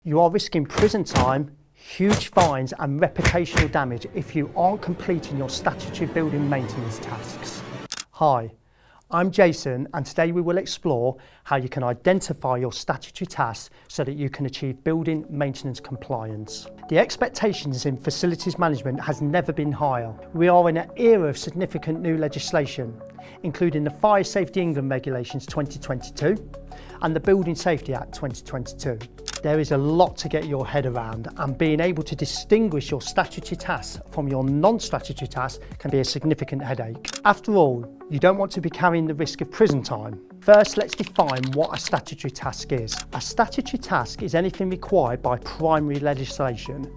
You are risking prison time, huge fines and reputational damage if you aren't completing your statutory building maintenance tasks. Hi, I'm Jason, and today we will explore how you can identify your statutory tasks so that you can achieve building maintenance compliance. The expectations in facilities management has never been higher. We are in an era of significant new legislation, including the Fire Safety England Regulations 2022 and the Building Safety Act 2022. There is a lot to get your head around, and being able to distinguish your statutory tasks from your non-statutory tasks can be a significant headache. After all, you don't want to be carrying the risk of prison time. First, let's define what a statutory task is. A statutory task is anything required by primary legislation,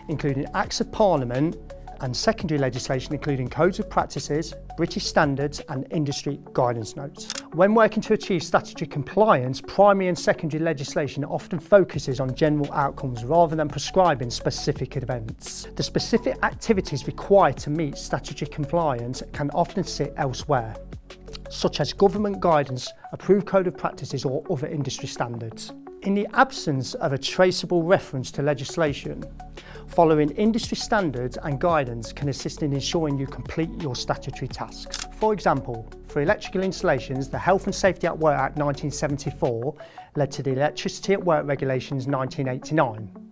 including Acts of Parliament, and secondary legislation including codes of practices, British standards and industry guidance notes. When working to achieve statutory compliance, primary and secondary legislation often focuses on general outcomes rather than prescribing specific events. The specific activities required to meet statutory compliance can often sit elsewhere, such as government guidance, approved code of practices or other industry standards. In the absence of a traceable reference to legislation, following industry standards and guidance can assist in ensuring you complete your statutory tasks. For example, for electrical installations, the Health and Safety at Work Act 1974 led to the Electricity at Work Regulations 1989.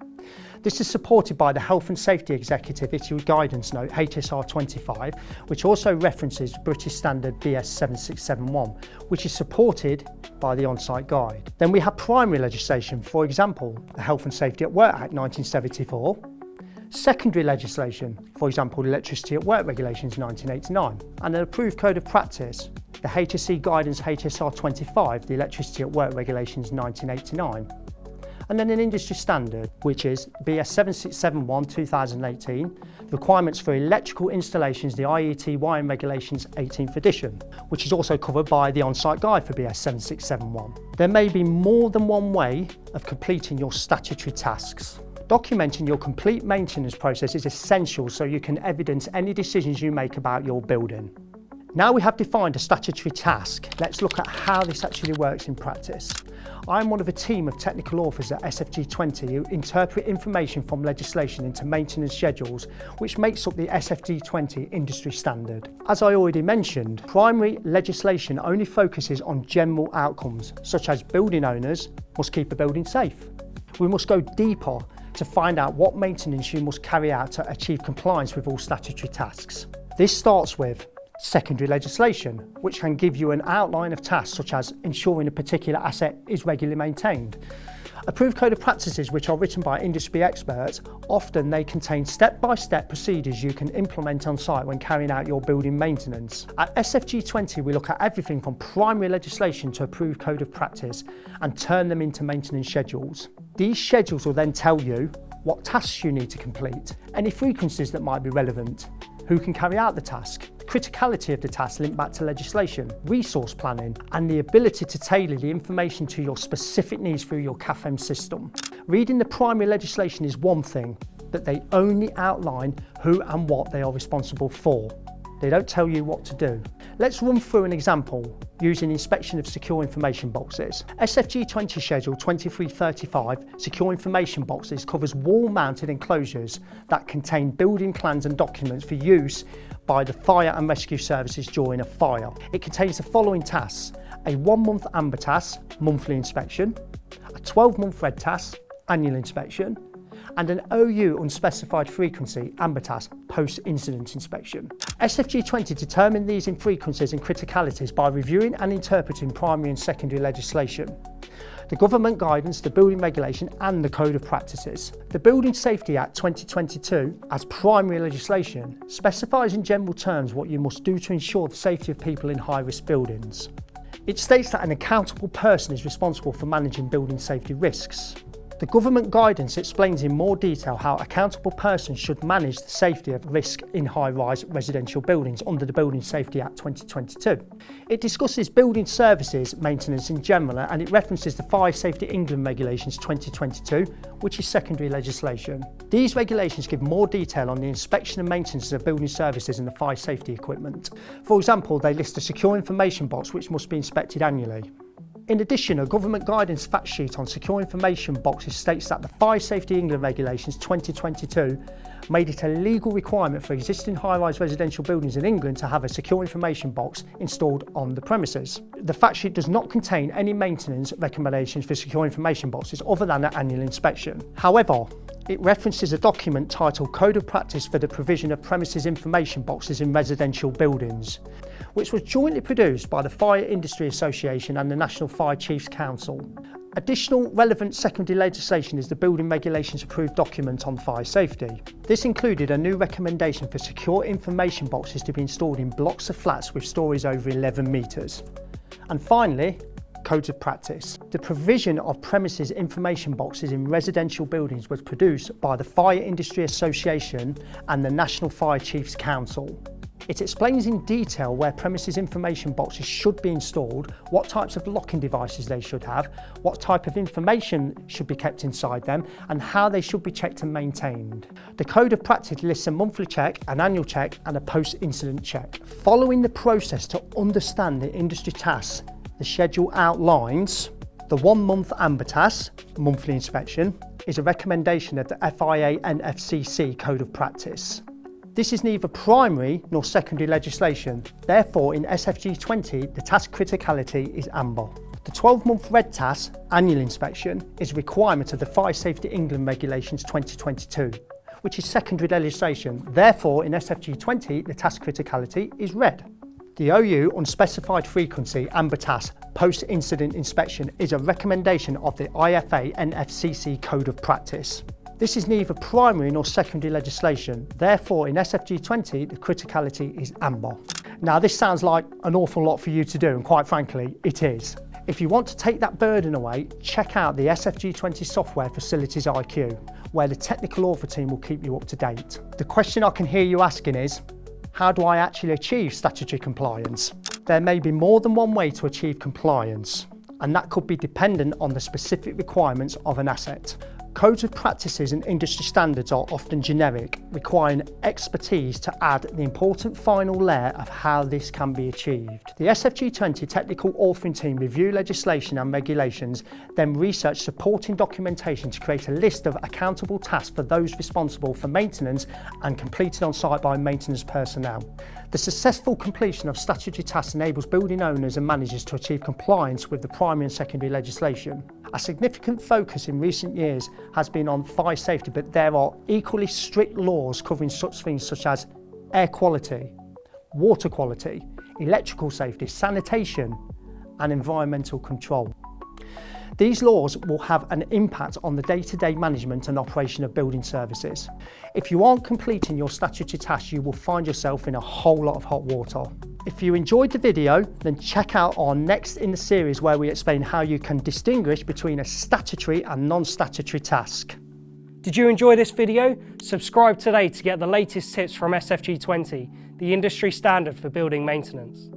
This is supported by the Health and Safety Executive Issued Guidance Note HSR 25, which also references British Standard BS 7671, which is supported by the On-Site Guide. Then we have primary legislation, for example, the Health and Safety at Work Act 1974, secondary legislation, for example, the Electricity at Work Regulations 1989, and an approved code of practice, the HSE Guidance HSR 25, the Electricity at Work Regulations 1989. And then an industry standard, which is BS 7671 2018, requirements for electrical installations, the IET Wiring Regulations 18th edition, which is also covered by the On-Site Guide for BS 7671. There may be more than one way of completing your statutory tasks. Documenting your complete maintenance process is essential so you can evidence any decisions you make about your building. Now we have defined a statutory task, let's look at how this actually works in practice. I'm one of a team of technical authors at SFG20 who interpret information from legislation into maintenance schedules, which makes up the SFG20 industry standard. As I already mentioned, primary legislation only focuses on general outcomes, such as building owners must keep a building safe. We must go deeper to find out what maintenance you must carry out to achieve compliance with all statutory tasks. This starts with secondary legislation, which can give you an outline of tasks such as ensuring a particular asset is regularly maintained. Approved code of practices, which are written by industry experts, often they contain step-by-step procedures you can implement on site when carrying out your building maintenance. At SFG20 we look at everything from primary legislation to approved code of practice and turn them into maintenance schedules. These schedules will then tell you what tasks you need to complete, any frequencies that might be relevant, who can carry out the task, the criticality of the task linked back to legislation, resource planning, and the ability to tailor the information to your specific needs through your CAFM system. Reading the primary legislation is one thing, but they only outline who and what they are responsible for. They don't tell you what to do. Let's run through an example using inspection of secure information boxes. SFG20 Schedule 2335 Secure Information Boxes covers wall-mounted enclosures that contain building plans and documents for use by the fire and rescue services during a fire. It contains the following tasks: a 1-month amber task, monthly inspection, a 12-month red task, annual inspection, and an OU unspecified frequency amber task post-incident inspection. SFG20 determined these in frequencies and criticalities by reviewing and interpreting primary and secondary legislation, the government guidance, the building regulation and the code of practices. The Building Safety Act 2022, as primary legislation, specifies in general terms what you must do to ensure the safety of people in high-risk buildings. It states that an accountable person is responsible for managing building safety risks. The government guidance explains in more detail how accountable persons should manage the safety of risk in high-rise residential buildings under the Building Safety Act 2022. It discusses building services maintenance in general, and it references the Fire Safety England Regulations 2022, which is secondary legislation. These regulations give more detail on the inspection and maintenance of building services and the fire safety equipment. For example, they list a secure information box which must be inspected annually. In addition, a government guidance fact sheet on secure information boxes states that the Fire Safety England Regulations 2022 made it a legal requirement for existing high-rise residential buildings in England to have a secure information box installed on the premises. The fact sheet does not contain any maintenance recommendations for secure information boxes other than an annual inspection. However, it references a document titled Code of Practice for the Provision of Premises Information Boxes in Residential Buildings, which was jointly produced by the Fire Industry Association and the National Fire Chiefs Council. Additional relevant secondary legislation is the Building Regulations Approved document on fire safety. This included a new recommendation for secure information boxes to be installed in blocks of flats with stories over 11 metres. And finally, Codes of Practice. The provision of premises information boxes in residential buildings was produced by the Fire Industry Association and the National Fire Chiefs Council. It explains in detail where premises information boxes should be installed, what types of locking devices they should have, what type of information should be kept inside them, and how they should be checked and maintained. The Code of Practice lists a monthly check, an annual check, and a post-incident check. Following the process to understand the industry tasks, the schedule outlines the 1 month amber task, monthly inspection, is a recommendation of the FIA NFCC Code of Practice. This is neither primary nor secondary legislation. Therefore, in SFG20, the task criticality is amber. The 12-month red task, annual inspection, is a requirement of the Fire Safety England Regulations 2022, which is secondary legislation. Therefore, in SFG20, the task criticality is red. The OU unspecified frequency amber task post-incident inspection is a recommendation of the IFA NFCC Code of Practice. This is neither primary nor secondary legislation. Therefore, in SFG20, the criticality is amber. Now, this sounds like an awful lot for you to do, and quite frankly, it is. If you want to take that burden away, check out the SFG20 software Facilities IQ, where the technical author team will keep you up to date. The question I can hear you asking is, how do I actually achieve statutory compliance? There may be more than one way to achieve compliance, and that could be dependent on the specific requirements of an asset. Codes of practices and industry standards are often generic, requiring expertise to add the important final layer of how this can be achieved. The SFG20 technical authoring team review legislation and regulations, then research supporting documentation to create a list of accountable tasks for those responsible for maintenance and completed on site by maintenance personnel. The successful completion of statutory tasks enables building owners and managers to achieve compliance with the primary and secondary legislation. A significant focus in recent years has been on fire safety, but there are equally strict laws covering such things such as air quality, water quality, electrical safety, sanitation, and environmental control. These laws will have an impact on the day-to-day management and operation of building services. If you aren't completing your statutory tasks, you will find yourself in a whole lot of hot water. If you enjoyed the video, then check out our next in the series where we explain how you can distinguish between a statutory and non-statutory task. Did you enjoy this video? Subscribe today to get the latest tips from SFG20, the industry standard for building maintenance.